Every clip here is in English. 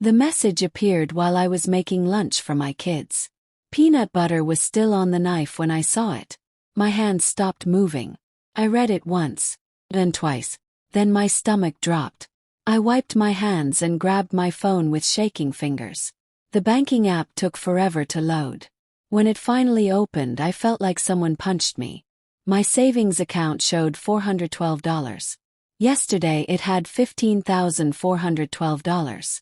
The message appeared while I was making lunch for my kids. Peanut butter was still on the knife when I saw it. My hands stopped moving. I read it once, then twice, then my stomach dropped. I wiped my hands and grabbed my phone with shaking fingers. The banking app took forever to load. When it finally opened, I felt like someone punched me. My savings account showed $412. Yesterday it had $15,412.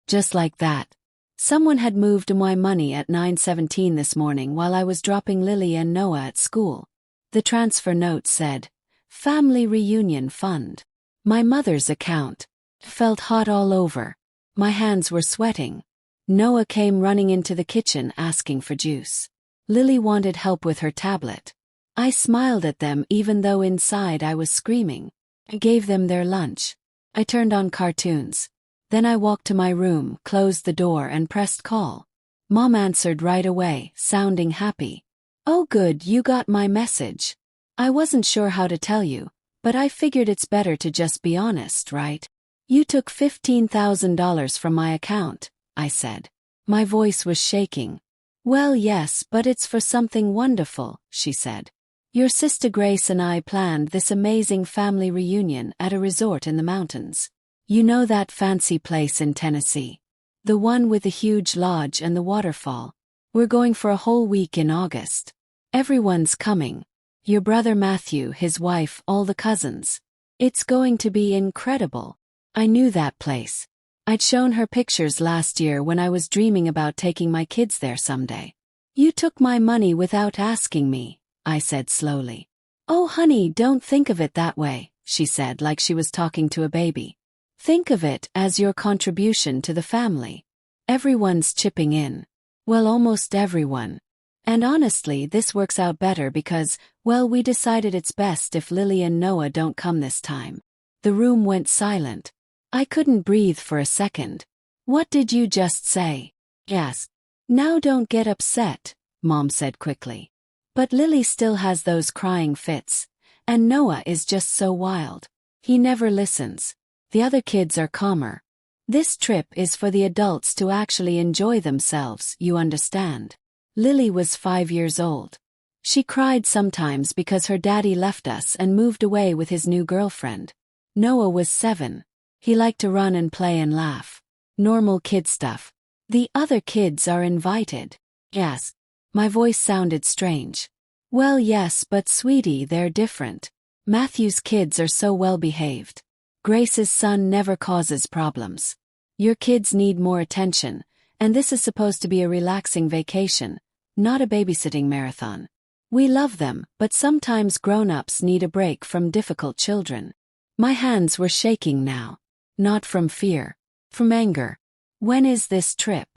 Just like that. Someone had moved my money at 9:17 this morning while I was dropping Lily and Noah at school. The transfer note said, Family Reunion Fund. My mother's account. Felt hot all over. My hands were sweating. Noah came running into the kitchen asking for juice. Lily wanted help with her tablet. I smiled at them even though inside I was screaming. I gave them their lunch. I turned on cartoons. Then I walked to my room, closed the door and pressed call. Mom answered right away, sounding happy. Oh good, you got my message. I wasn't sure how to tell you, but I figured it's better to just be honest, right? You took $15,000 from my account, I said. My voice was shaking. Well yes, but it's for something wonderful, she said. Your sister Grace and I planned this amazing family reunion at a resort in the mountains. You know that fancy place in Tennessee? The one with the huge lodge and the waterfall. We're going for a whole week in August. Everyone's coming. Your brother Matthew, his wife, all the cousins. It's going to be incredible. I knew that place. I'd shown her pictures last year when I was dreaming about taking my kids there someday. You took my money without asking me, I said slowly. Oh honey, don't think of it that way, she said like she was talking to a baby. Think of it as your contribution to the family. Everyone's chipping in. Well, almost everyone. And honestly, this works out better because, well, we decided it's best if Lily and Noah don't come this time. The room went silent. I couldn't breathe for a second. What did you just say? Yes. Now don't get upset, Mom said quickly. But Lily still has those crying fits. And Noah is just so wild. He never listens. The other kids are calmer. This trip is for the adults to actually enjoy themselves, you understand. Lily was 5 years old. She cried sometimes because her daddy left us and moved away with his new girlfriend. Noah was 7. He liked to run and play and laugh. Normal kid stuff. The other kids are invited. Yes. My voice sounded strange. Well yes, but sweetie, they're different. Matthew's kids are so well behaved. Grace's son never causes problems. Your kids need more attention, and this is supposed to be a relaxing vacation, not a babysitting marathon. We love them, but sometimes grown-ups need a break from difficult children. My hands were shaking now. Not from fear. From anger. When is this trip?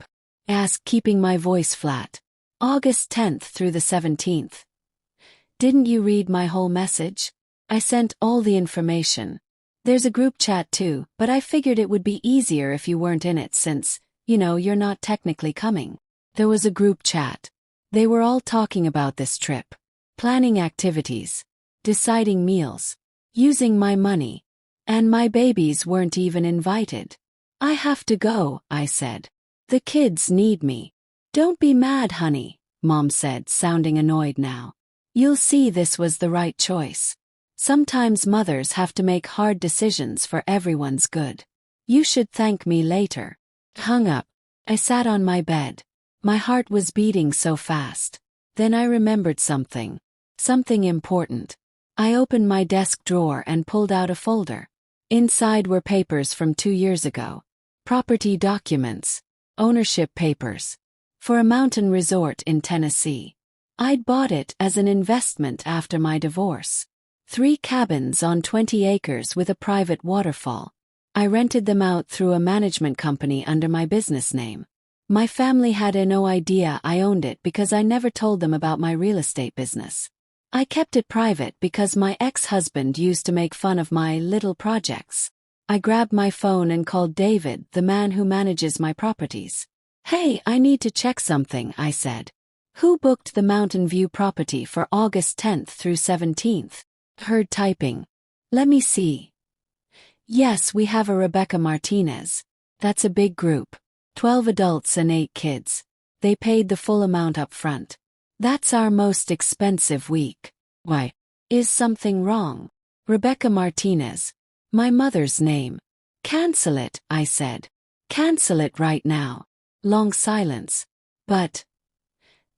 Asked, keeping my voice flat. August 10th through the 17th. Didn't you read my whole message? I sent all the information. There's a group chat too, but I figured it would be easier if you weren't in it since, you're not technically coming. There was a group chat. They were all talking about this trip. Planning activities. Deciding meals. Using my money. And my babies weren't even invited. I have to go, I said. The kids need me. Don't be mad, honey, Mom said, sounding annoyed now. You'll see this was the right choice. Sometimes mothers have to make hard decisions for everyone's good. You should thank me later. Hung up. I sat on my bed. My heart was beating so fast. Then I remembered something. Something important. I opened my desk drawer and pulled out a folder. Inside were papers from 2 years ago. Property documents. Ownership papers. For a mountain resort in Tennessee. I'd bought it as an investment after my divorce. 3 cabins on 20 acres with a private waterfall. I rented them out through a management company under my business name. My family had no idea I owned it because I never told them about my real estate business. I kept it private because my ex-husband used to make fun of my little projects. I grabbed my phone and called David, the man who manages my properties. Hey, I need to check something, I said. Who booked the Mountain View property for August 10th through 17th? Heard typing. Let me see. Yes, we have a Rebecca Martinez. That's a big group. 12 adults and 8 kids. They paid the full amount up front. That's our most expensive week. Why? Is something wrong? Rebecca Martinez. My mother's name. Cancel it, I said. Cancel it right now. Long silence. But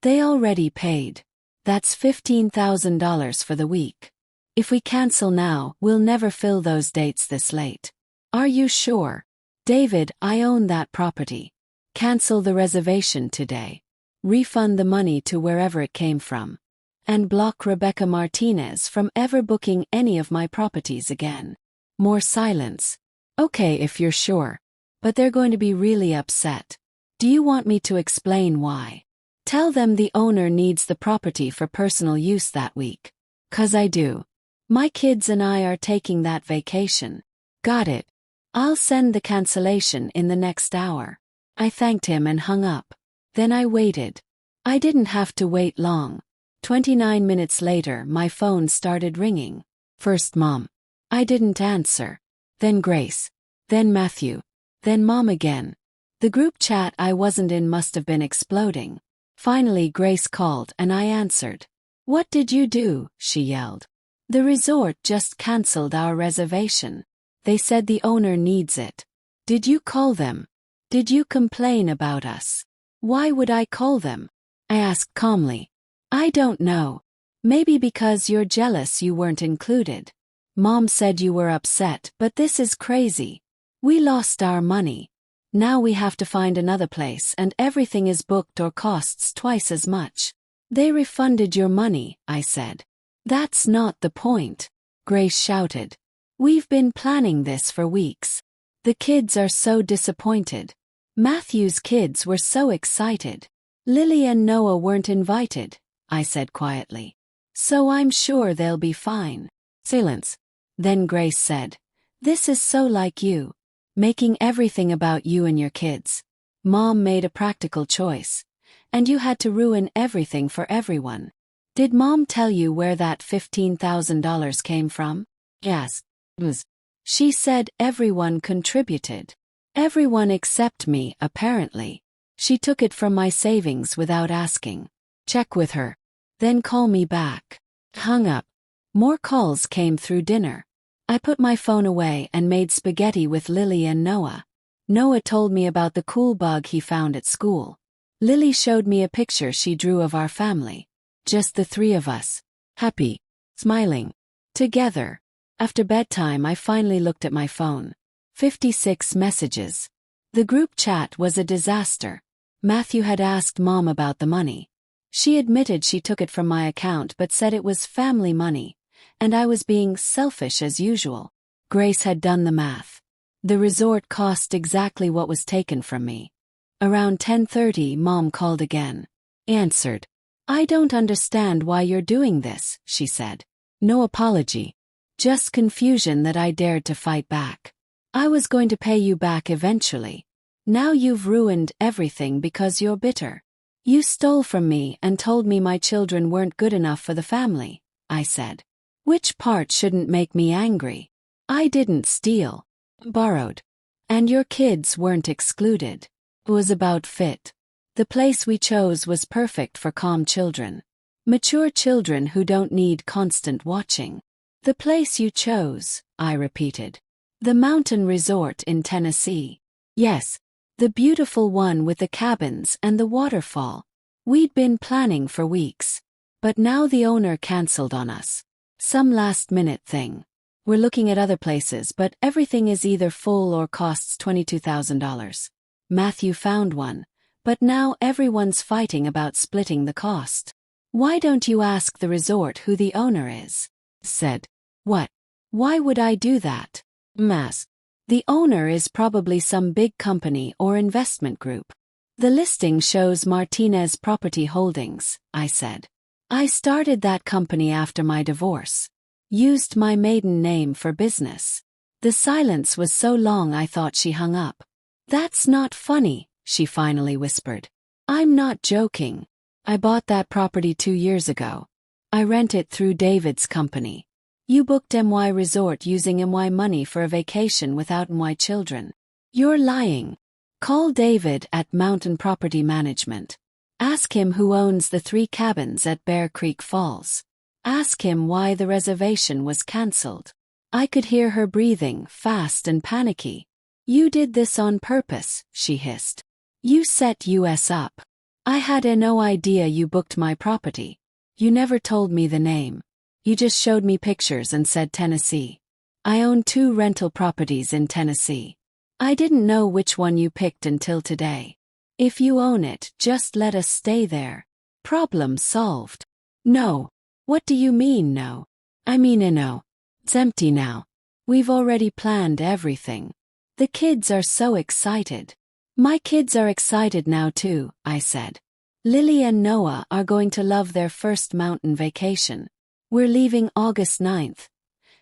they already paid. That's $15,000 for the week. If we cancel now, we'll never fill those dates this late. Are you sure? David, I own that property. Cancel the reservation today. Refund the money to wherever it came from. And block Rebecca Martinez from ever booking any of my properties again. More silence. Okay, if you're sure. But they're going to be really upset. Do you want me to explain why? Tell them the owner needs the property for personal use that week. 'Cause I do. My kids and I are taking that vacation. Got it. I'll send the cancellation in the next hour. I thanked him and hung up. Then I waited. I didn't have to wait long. 29 minutes later, my phone started ringing. First Mom. I didn't answer. Then Grace. Then Matthew. Then Mom again. The group chat I wasn't in must have been exploding. Finally Grace called and I answered. What did you do? She yelled. The resort just canceled our reservation. They said the owner needs it. Did you call them? Did you complain about us? Why would I call them? I asked calmly. I don't know. Maybe because you're jealous you weren't included. Mom said you were upset, but this is crazy. We lost our money. Now we have to find another place and everything is booked or costs twice as much. They refunded your money, I said. That's not the point, Grace shouted. We've been planning this for weeks. The kids are so disappointed. Matthew's kids were so excited. Lily and Noah weren't invited, I said quietly. So I'm sure they'll be fine. Silence. Then Grace said, This is so like you. Making everything about you and your kids. Mom made a practical choice. And you had to ruin everything for everyone. Did Mom tell you where that $15,000 came from? Yes. She said everyone contributed. Everyone except me, apparently. She took it from my savings without asking. Check with her. Then call me back. Hung up. More calls came through dinner. I put my phone away and made spaghetti with Lily and Noah. Noah told me about the cool bug he found at school. Lily showed me a picture she drew of our family. Just the 3 of us. Happy. Smiling. Together. After bedtime I finally looked at my phone. 56 messages. The group chat was a disaster. Matthew had asked Mom about the money. She admitted she took it from my account but said it was family money, and I was being selfish as usual. Grace had done the math. The resort cost exactly what was taken from me. Around 10:30 Mom called again. Answered. I don't understand why you're doing this, she said. No apology. Just confusion that I dared to fight back. I was going to pay you back eventually. Now you've ruined everything because you're bitter. You stole from me and told me my children weren't good enough for the family, I said. Which part shouldn't make me angry? I didn't steal. Borrowed. And your kids weren't excluded. It was about fit. The place we chose was perfect for calm children. Mature children who don't need constant watching. The place you chose, I repeated. The mountain resort in Tennessee. Yes. The beautiful one with the cabins and the waterfall. We'd been planning for weeks. But now the owner canceled on us. Some last-minute thing. We're looking at other places but everything is either full or costs $22,000. Matthew found one. But now everyone's fighting about splitting the cost. Why don't you ask the resort who the owner is? Said. What? Why would I do that? Mass. The owner is probably some big company or investment group. The listing shows Martinez Property Holdings, I said. I started that company after my divorce. Used my maiden name for business. The silence was so long I thought she hung up. That's not funny, she finally whispered. I'm not joking. I bought that property 2 years ago. I rent it through David's company. You booked MY Resort using MY money for a vacation without MY children. You're lying. Call David at Mountain Property Management. Ask him who owns the 3 cabins at Bear Creek Falls. Ask him why the reservation was cancelled. I could hear her breathing, fast and panicky. You did this on purpose, she hissed. You set us up. I had no idea you booked my property. You never told me the name. You just showed me pictures and said Tennessee. I own 2 rental properties in Tennessee. I didn't know which one you picked until today. If you own it, just let us stay there. Problem solved. No. What do you mean no? I mean no. It's empty now. We've already planned everything. The kids are so excited. My kids are excited now too, I said. Lily and Noah are going to love their first mountain vacation. We're leaving August 9th.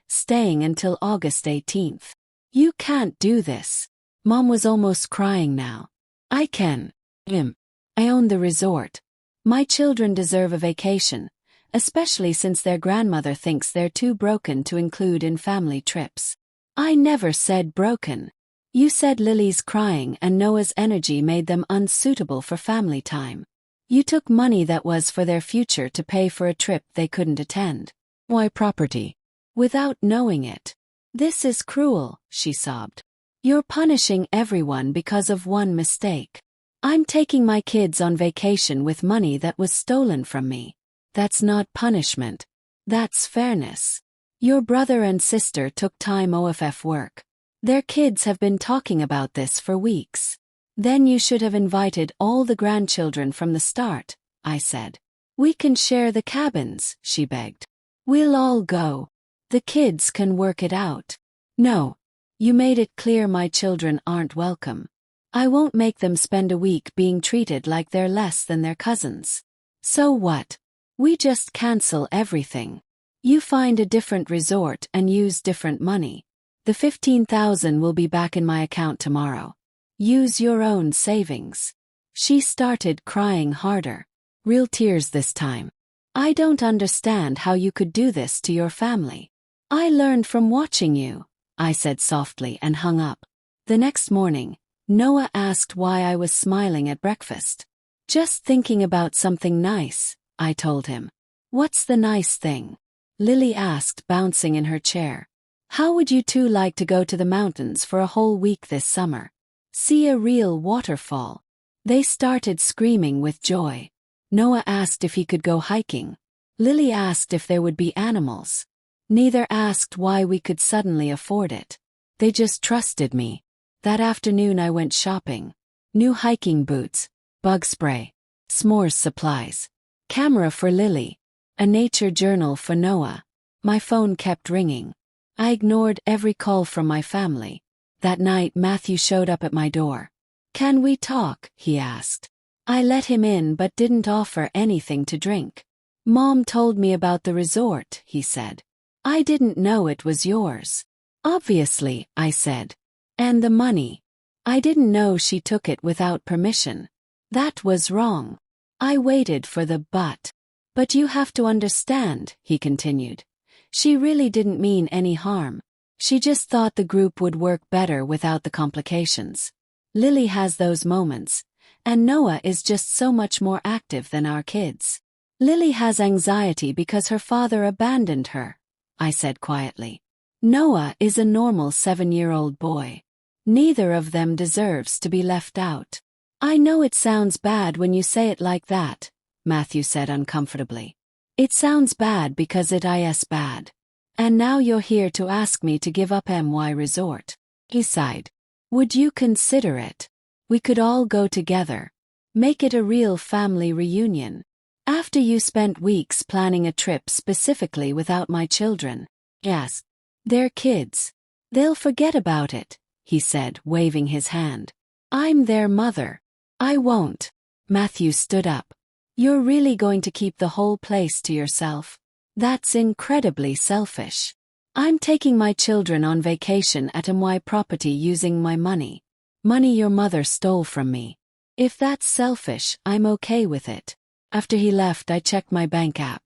Staying until August 18th. You can't do this. Mom was almost crying now. I can. I own the resort. My children deserve a vacation, especially since their grandmother thinks they're too broken to include in family trips. I never said broken. You said Lily's crying and Noah's energy made them unsuitable for family time. You took money that was for their future to pay for a trip they couldn't attend. Why property? Without knowing it. This is cruel, she sobbed. You're punishing everyone because of one mistake. I'm taking my kids on vacation with money that was stolen from me. That's not punishment. That's fairness. Your brother and sister took time off work. Their kids have been talking about this for weeks. Then you should have invited all the grandchildren from the start, I said. We can share the cabins, she begged. We'll all go. The kids can work it out. No. You made it clear my children aren't welcome. I won't make them spend a week being treated like they're less than their cousins. So what? We just cancel everything. You find a different resort and use different money. The $15,000 will be back in my account tomorrow. Use your own savings. She started crying harder. Real tears this time. I don't understand how you could do this to your family. I learned from watching you, I said softly and hung up. The next morning, Noah asked why I was smiling at breakfast. Just thinking about something nice, I told him. What's the nice thing? Lily asked, bouncing in her chair. How would you 2 like to go to the mountains for a whole week this summer? See a real waterfall. They started screaming with joy. Noah asked if he could go hiking. Lily asked if there would be animals. Neither asked why we could suddenly afford it. They just trusted me. That afternoon I went shopping. New hiking boots, bug spray, s'mores supplies, camera for Lily, a nature journal for Noah. My phone kept ringing. I ignored every call from my family. That night Matthew showed up at my door. Can we talk? He asked. I let him in but didn't offer anything to drink. Mom told me about the resort, he said. I didn't know it was yours. Obviously, I said. And the money. I didn't know she took it without permission. That was wrong. I waited for the but. But you have to understand, he continued. She really didn't mean any harm. She just thought the group would work better without the complications. Lily has those moments, and Noah is just so much more active than our kids. Lily has anxiety because her father abandoned her, I said quietly. Noah is a normal 7-year-old boy. Neither of them deserves to be left out. I know it sounds bad when you say it like that, Matthew said uncomfortably. It sounds bad because it is bad. And now you're here to ask me to give up MY Resort. He sighed. Would you consider it? We could all go together. Make it a real family reunion. After you spent weeks planning a trip specifically without my children. Yes. They're kids. They'll forget about it, he said, waving his hand. I'm their mother. I won't. Matthew stood up. You're really going to keep the whole place to yourself? That's incredibly selfish. I'm taking my children on vacation at MY property using my money. Money your mother stole from me. If that's selfish, I'm okay with it. After he left, I checked my bank app.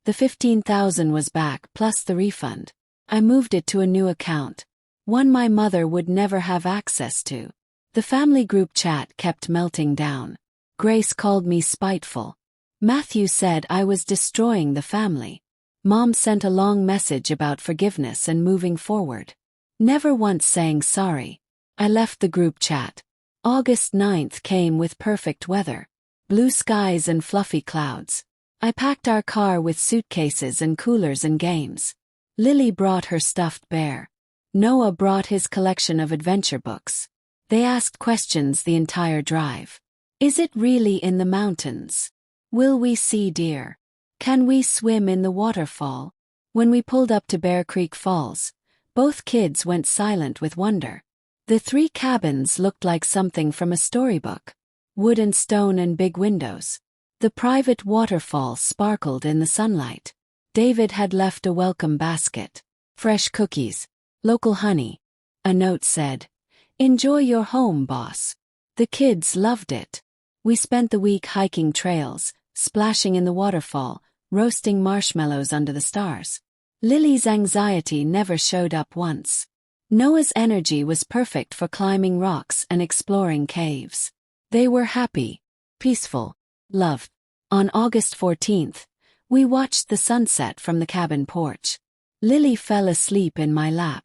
The $15,000 was back plus the refund. I moved it to a new account. One my mother would never have access to. The family group chat kept melting down. Grace called me spiteful. Matthew said I was destroying the family. Mom sent a long message about forgiveness and moving forward. Never once saying sorry. I left the group chat. August 9th came with perfect weather. Blue skies and fluffy clouds. I packed our car with suitcases and coolers and games. Lily brought her stuffed bear. Noah brought his collection of adventure books. They asked questions the entire drive. Is it really in the mountains? Will we see deer? Can we swim in the waterfall? When we pulled up to Bear Creek Falls, both kids went silent with wonder. The 3 cabins looked like something from a storybook. Wood and stone and big windows. The private waterfall sparkled in the sunlight. David had left a welcome basket. Fresh cookies. Local honey. A note said, "Enjoy your home, boss." The kids loved it. We spent the week hiking trails, splashing in the waterfall, roasting marshmallows under the stars. Lily's anxiety never showed up once. Noah's energy was perfect for climbing rocks and exploring caves. They were happy, peaceful, loved. On August 14th, we watched the sunset from the cabin porch. Lily fell asleep in my lap.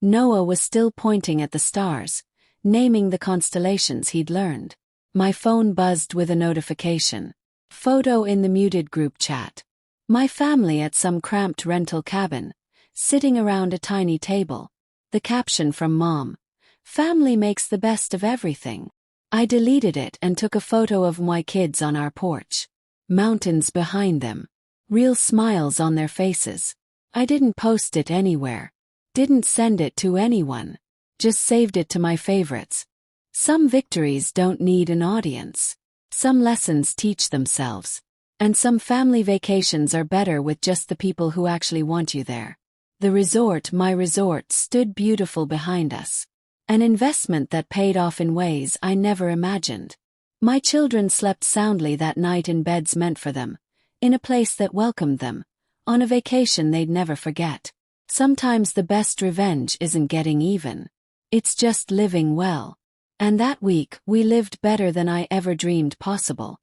Noah was still pointing at the stars, naming the constellations he'd learned. My phone buzzed with a notification. Photo in the muted group chat. My family at some cramped rental cabin, sitting around a tiny table. The caption from Mom, "Family makes the best of everything." I deleted it and took a photo of my kids on our porch. Mountains behind them. Real smiles on their faces. I didn't post it anywhere. Didn't send it to anyone. Just saved it to my favorites. Some victories don't need an audience. Some lessons teach themselves. And some family vacations are better with just the people who actually want you there. The resort, my resort, stood beautiful behind us. An investment that paid off in ways I never imagined. My children slept soundly that night in beds meant for them, in a place that welcomed them, on a vacation they'd never forget. Sometimes the best revenge isn't getting even. It's just living well. And that week, we lived better than I ever dreamed possible.